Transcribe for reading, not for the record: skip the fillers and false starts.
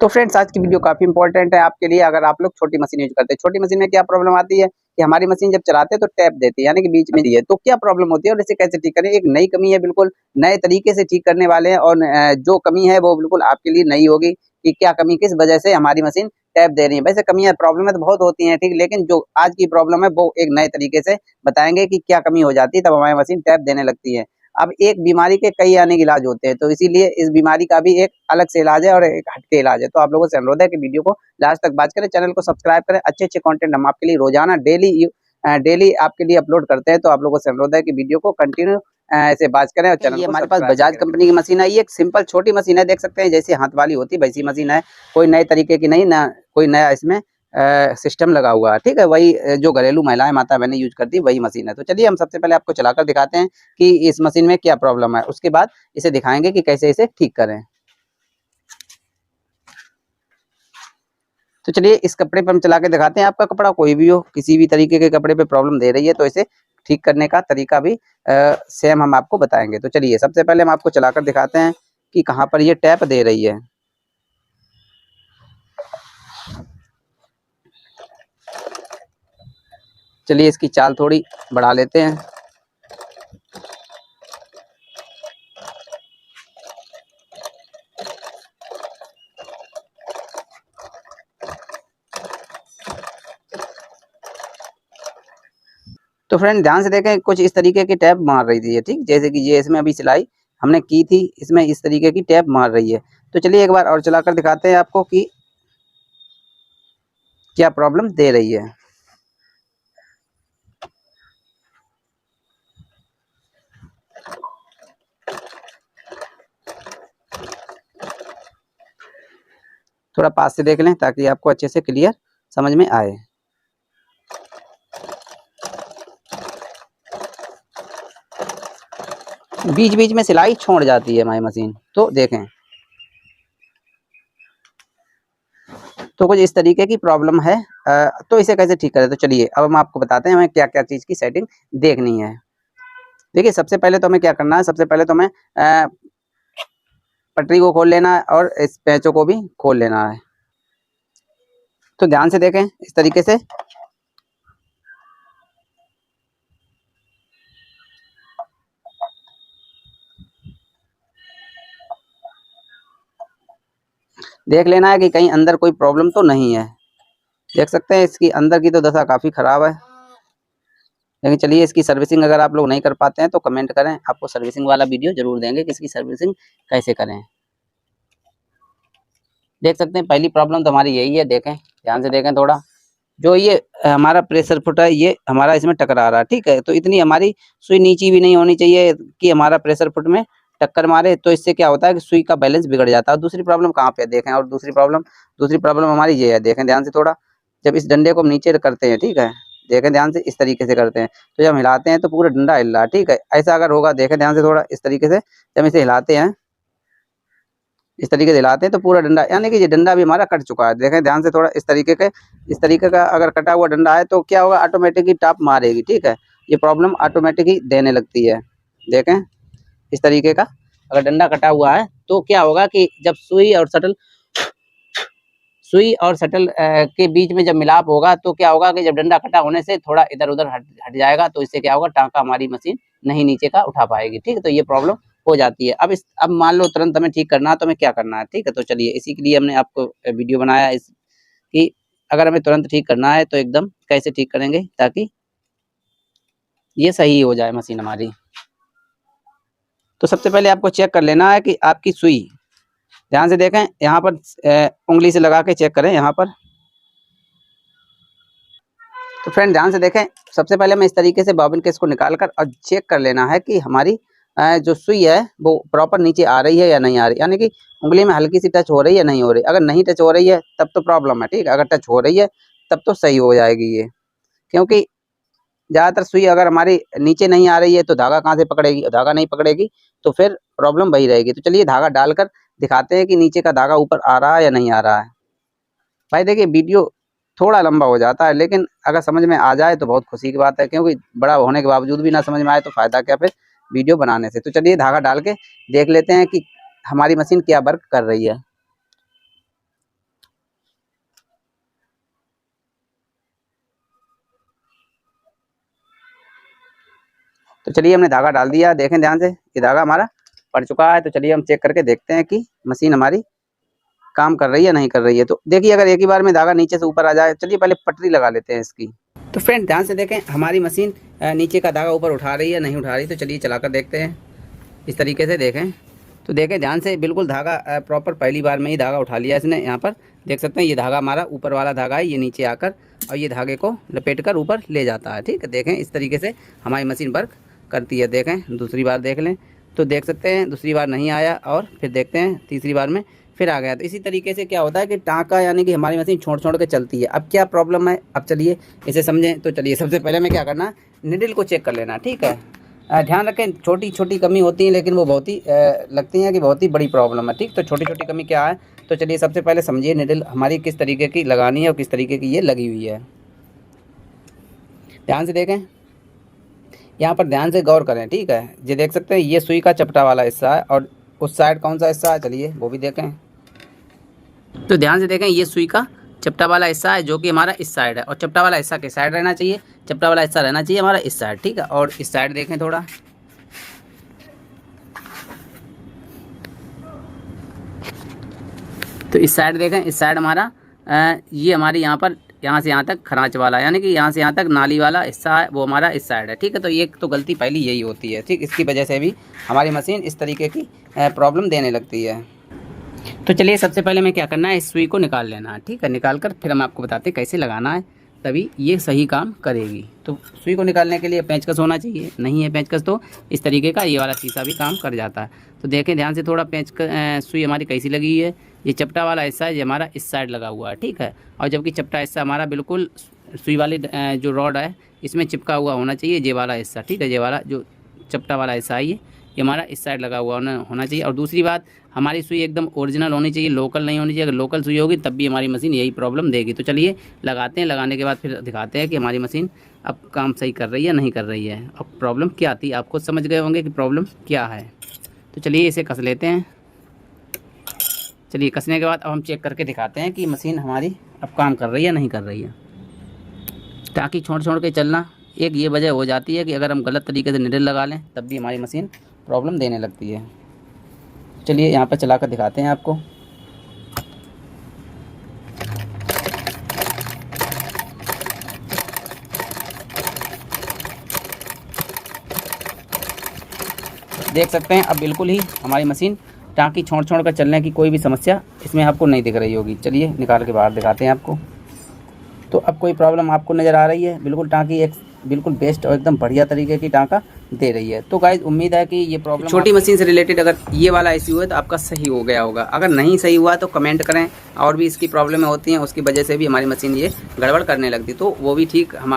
तो फ्रेंड्स आज की वीडियो काफ़ी इंपॉर्टेंट है आपके लिए। अगर आप लोग छोटी मशीन यूज करते हैं, छोटी मशीन में क्या प्रॉब्लम आती है कि हमारी मशीन जब चलाते हैं तो टैप देती है, यानी कि बीच में दी है। तो क्या प्रॉब्लम होती है और इसे कैसे ठीक करें? एक नई कमी है, बिल्कुल नए तरीके से ठीक करने वाले हैं और जो कमी है वो बिल्कुल आपके लिए नई होगी कि क्या कमी किस वजह से हमारी मशीन टैप दे रही है। वैसे कमियां प्रॉब्लम तो बहुत होती हैं, ठीक, लेकिन जो आज की प्रॉब्लम है वो एक नए तरीके से बताएंगे कि क्या कमी हो जाती है तब हमारी मशीन टैप देने लगती है। अब एक बीमारी के कई अनेक इलाज होते हैं, तो इसीलिए इस बीमारी का भी एक अलग से इलाज है और एक हटके इलाज है। तो आप लोगों से अनुरोध है कि वीडियो को लास्ट तक वॉच करें, चैनल को सब्सक्राइब करें। अच्छे-अच्छे कंटेंट हम आपके लिए रोजाना डेली आपके लिए अपलोड करते हैं। तो आप लोगों से अनुरोध है कि वीडियो को कंटिन्यू ऐसे वॉच करें और चैनल को हमारे पास बजाज कंपनी की मशीन है। ये एक सिंपल छोटी मशीन है, देख सकते हैं जैसे हाथ वाली होती है वैसी मशीन है, कोई नए तरीके की नहीं, ना कोई नया इसमें सिस्टम लगा हुआ है, ठीक है। वही जो घरेलू महिलाएं माता बहनें यूज करती है वही मशीन है। तो चलिए हम सबसे पहले आपको चलाकर दिखाते हैं कि इस मशीन में क्या प्रॉब्लम है, उसके बाद इसे दिखाएंगे कि कैसे इसे ठीक करें। तो चलिए इस कपड़े पे हम चला के दिखाते हैं। आपका कपड़ा कोई भी हो, किसी भी तरीके के कपड़े पे प्रॉब्लम दे रही है तो इसे ठीक करने का तरीका भी सेम हम आपको बताएंगे। तो चलिए सबसे पहले हम आपको चलाकर दिखाते हैं कि कहाँ पर ये टैप दे रही है। चलिए इसकी चाल थोड़ी बढ़ा लेते हैं। तो फ्रेंड ध्यान से देखें, कुछ इस तरीके की टैप मार रही थी ये, ठीक, जैसे कि ये इसमें अभी सिलाई हमने की थी, इसमें इस तरीके की टैप मार रही है। तो चलिए एक बार और चलाकर दिखाते हैं आपको कि क्या प्रॉब्लम दे रही है। थोड़ा पास से देख लें ताकि आपको अच्छे से क्लियर समझ में आए। बीच बीच में सिलाई छोड़ जाती है हमारी मशीन, तो देखें। तो कुछ इस तरीके की प्रॉब्लम है। तो इसे कैसे ठीक करें? तो चलिए अब हम आपको बताते हैं हमें क्या क्या चीज़ की सेटिंग देखनी है। देखिए सबसे पहले तो हमें क्या करना है, सबसे पहले तो हमें पटरी को खोल लेना है और इस पैचों को भी खोल लेना है। तो ध्यान से देखें इस तरीके से। देख लेना है कि कहीं अंदर कोई प्रॉब्लम तो नहीं है। देख सकते हैं इसकी अंदर की तो दशा काफ़ी ख़राब है। लेकिन चलिए इसकी सर्विसिंग अगर आप लोग नहीं कर पाते हैं तो कमेंट करें, आपको सर्विसिंग वाला वीडियो जरूर देंगे कि इसकी सर्विसिंग कैसे करें। देख सकते हैं पहली प्रॉब्लम तो हमारी यही है, देखें ध्यान से देखें थोड़ा। जो ये हमारा प्रेशर फुट है ये हमारा इसमें टकरा रहा है, ठीक है। तो इतनी हमारी सुई नीची भी नहीं होनी चाहिए कि हमारा प्रेशर फुट में टक्कर मारे, तो इससे क्या होता है कि सुई का बैलेंस बिगड़ जाता है। और दूसरी प्रॉब्लम कहाँ पे है देखें, और दूसरी प्रॉब्लम हमारी ये है, देखें ध्यान से थोड़ा। जब इस डंडे को हम नीचे करते हैं, ठीक है, देखें ध्यान से, इस तरीके से करते हैं तो जब हम हिलाते हैं तो पूरा डंडा हिल रहा है, ठीक है। ऐसा अगर होगा, देखें ध्यान से थोड़ा, इस तरीके से जब इसे हिलाते हैं, इस तरीके से हिलाते हैं तो पूरा डंडा, यानी कि ये डंडा भी हमारा कट चुका है। देखें ध्यान से थोड़ा, इस तरीके का अगर कटा हुआ डंडा है तो क्या होगा, ऑटोमेटिक ही टाप मारेगी, ठीक है। ये प्रॉब्लम ऑटोमेटिक ही देने लगती है। देखें इस तरीके का अगर डंडा कटा हुआ है तो क्या होगा कि जब सुई और शटल के बीच में जब मिलाप होगा तो क्या होगा कि जब डंडा कटा होने से थोड़ा इधर उधर हट जाएगा, तो इससे क्या होगा, टाँका हमारी मशीन नहीं नीचे का उठा पाएगी, ठीक है। तो ये प्रॉब्लम हो जाती है। अब मान लो तुरंत हमें ठीक करना है तो हमें क्या करना है, ठीक है। तो चलिए इसी के लिए हमने आपको वीडियो बनाया इस कि अगर हमें तुरंत ठीक करना है तो एकदम कैसे ठीक करेंगे ताकि ये सही हो जाए मशीन हमारी। तो सबसे पहले आपको चेक कर लेना है कि आपकी सुई, ध्यान से देखें यहाँ पर, उंगली से लगा के चेक करें यहाँ पर। तो फ्रेंड ध्यान से देखें, सबसे पहले मैं इस तरीके से बॉबिन केस को निकाल कर और चेक कर लेना है कि हमारी जो सुई है वो प्रॉपर नीचे आ रही है या नहीं आ रही, यानी कि उंगली में हल्की सी टच हो रही है नहीं हो रही। अगर नहीं टच हो रही है तब तो प्रॉब्लम है, ठीक है। अगर टच हो रही है तब तो सही हो जाएगी ये, क्योंकि ज़्यादातर सुई अगर हमारी नीचे नहीं आ रही है तो धागा कहाँ से पकड़ेगी, धागा नहीं पकड़ेगी तो फिर प्रॉब्लम वही रहेगी। तो चलिए धागा डालकर दिखाते हैं कि नीचे का धागा ऊपर आ रहा है या नहीं आ रहा है। भाई देखिए वीडियो थोड़ा लंबा हो जाता है, लेकिन अगर समझ में आ जाए तो बहुत खुशी की बात है, क्योंकि बड़ा होने के बावजूद भी ना समझ में आए तो फ़ायदा क्या फिर वीडियो बनाने से। तो चलिए धागा डाल के देख लेते हैं कि हमारी मशीन क्या वर्क कर रही है। तो चलिए हमने धागा डाल दिया, देखें ध्यान से ये धागा हमारा पड़ चुका है। तो चलिए हम चेक करके देखते हैं कि मशीन हमारी काम कर रही है नहीं कर रही है। तो देखिए अगर एक ही बार में धागा नीचे से ऊपर आ जाए, चलिए पहले पटरी लगा लेते हैं इसकी। तो फ्रेंड ध्यान से देखें हमारी मशीन नीचे का धागा ऊपर उठा रही है नहीं उठा रही। तो चलिए चलाकर देखते हैं, इस तरीके से देखें। तो देखें ध्यान से, बिल्कुल धागा प्रॉपर पहली बार में ही धागा उठा लिया इसने। यहाँ पर देख सकते हैं ये धागा हमारा ऊपर वाला धागा है, ये नीचे आकर और ये धागे को लपेट कर ऊपर ले जाता है। ठीक है, देखें इस तरीके से हमारी मशीन वर्क करती है। देखें दूसरी बार देख लें तो देख सकते हैं दूसरी बार नहीं आया, और फिर देखते हैं तीसरी बार में फिर आ गया। तो इसी तरीके से क्या होता है कि टाँका यानी कि हमारी मशीन छोड़ के चलती है। अब क्या प्रॉब्लम है, अब चलिए इसे समझें। तो चलिए सबसे पहले हमें क्या करना है, निडल को चेक कर लेना। ठीक है, ध्यान रखें छोटी छोटी कमी होती है लेकिन वो बहुत ही लगती हैं कि बहुत ही बड़ी प्रॉब्लम है। ठीक, तो छोटी छोटी कमी क्या है, तो चलिए सबसे पहले समझिए निडल हमारी किस तरीके की लगानी है और किस तरीके की ये लगी हुई है। ध्यान से देखें, यहाँ पर ध्यान से गौर करें। ठीक है, ये देख सकते हैं ये सुई का चपटा वाला हिस्सा है और उस साइड कौन सा हिस्सा है, चलिए वो भी देखें। तो ध्यान से देखें ये सुई का चपटा वाला हिस्सा है जो कि हमारा इस साइड है, और चपटा वाला हिस्सा किस साइड रहना चाहिए, चपटा वाला हिस्सा रहना चाहिए हमारा इस साइड। ठीक है, और इस साइड देखें थोड़ा, तो इस साइड देखें, इस साइड हमारा ये हमारी यहाँ पर यहाँ से यहाँ तक खरांच वाला यानी कि यहाँ से यहाँ तक नाली वाला हिस्सा है, वो हमारा इस साइड है। ठीक है, तो ये तो गलती पहली यही होती है। ठीक, इसकी वजह से भी हमारी मशीन इस तरीके की प्रॉब्लम देने लगती है। तो चलिए सबसे पहले हमें क्या करना है, इस सुई को निकाल लेना है। ठीक है, निकाल कर फिर हम आपको बताते हैं कैसे लगाना है, तभी ये सही काम करेगी। तो सुई को निकालने के लिए पेंचकस होना चाहिए, नहीं है पेंचकस तो इस तरीके का ये वाला शीशा भी काम कर जाता है। तो देखें ध्यान से थोड़ा सुई हमारी कैसी लगी है, ये चपटा वाला हिस्सा है ये हमारा इस साइड लगा हुआ है। ठीक है, और जबकि चपटा हिस्सा हमारा बिल्कुल सुई वाली जो रॉड है इसमें चिपका हुआ होना चाहिए ये वाला हिस्सा। ठीक है, ये वाला जो चपटा वाला हिस्सा है ये हमारा इस साइड लगा हुआ होना चाहिए। और दूसरी बात, हमारी सुई एकदम ओरिजिनल होनी चाहिए, लोकल नहीं होनी चाहिए। अगर लोकल सुई होगी तब भी हमारी मशीन यही प्रॉब्लम देगी। तो चलिए लगाते हैं, लगाने के बाद फिर दिखाते हैं कि हमारी मशीन अब काम सही कर रही है नहीं कर रही है। अब प्रॉब्लम क्या थी आप खुद समझ गए होंगे कि प्रॉब्लम क्या है। तो चलिए इसे कस लेते हैं। चलिए कसने के बाद अब हम चेक करके दिखाते हैं कि मशीन हमारी अब काम कर रही है नहीं कर रही है। ताकि छोड़ के चलना एक ये वजह हो जाती है कि अगर हम गलत तरीके से निडल लगा लें तब भी हमारी मशीन प्रॉब्लम देने लगती है। चलिए यहाँ पर चला कर दिखाते हैं आपको। देख सकते हैं अब बिल्कुल ही हमारी मशीन टाँकी छोड़ कर चलने की कोई भी समस्या इसमें आपको नहीं दिख रही होगी। चलिए निकाल के बाहर दिखाते हैं आपको। तो अब कोई प्रॉब्लम आपको नज़र आ रही है, बिल्कुल टाँकी एक बिल्कुल बेस्ट और एकदम बढ़िया तरीके की टाँका दे रही है। तो गाइस उम्मीद है कि ये प्रॉब्लम छोटी मशीन से रिलेटेड अगर ये वाला इश्यू है तो आपका सही हो गया होगा। अगर नहीं सही हुआ तो कमेंट करें, और भी इसकी प्रॉब्लम होती हैं उसकी वजह से भी हमारी मशीन ये गड़बड़ करने लगती, तो वो भी ठीक हम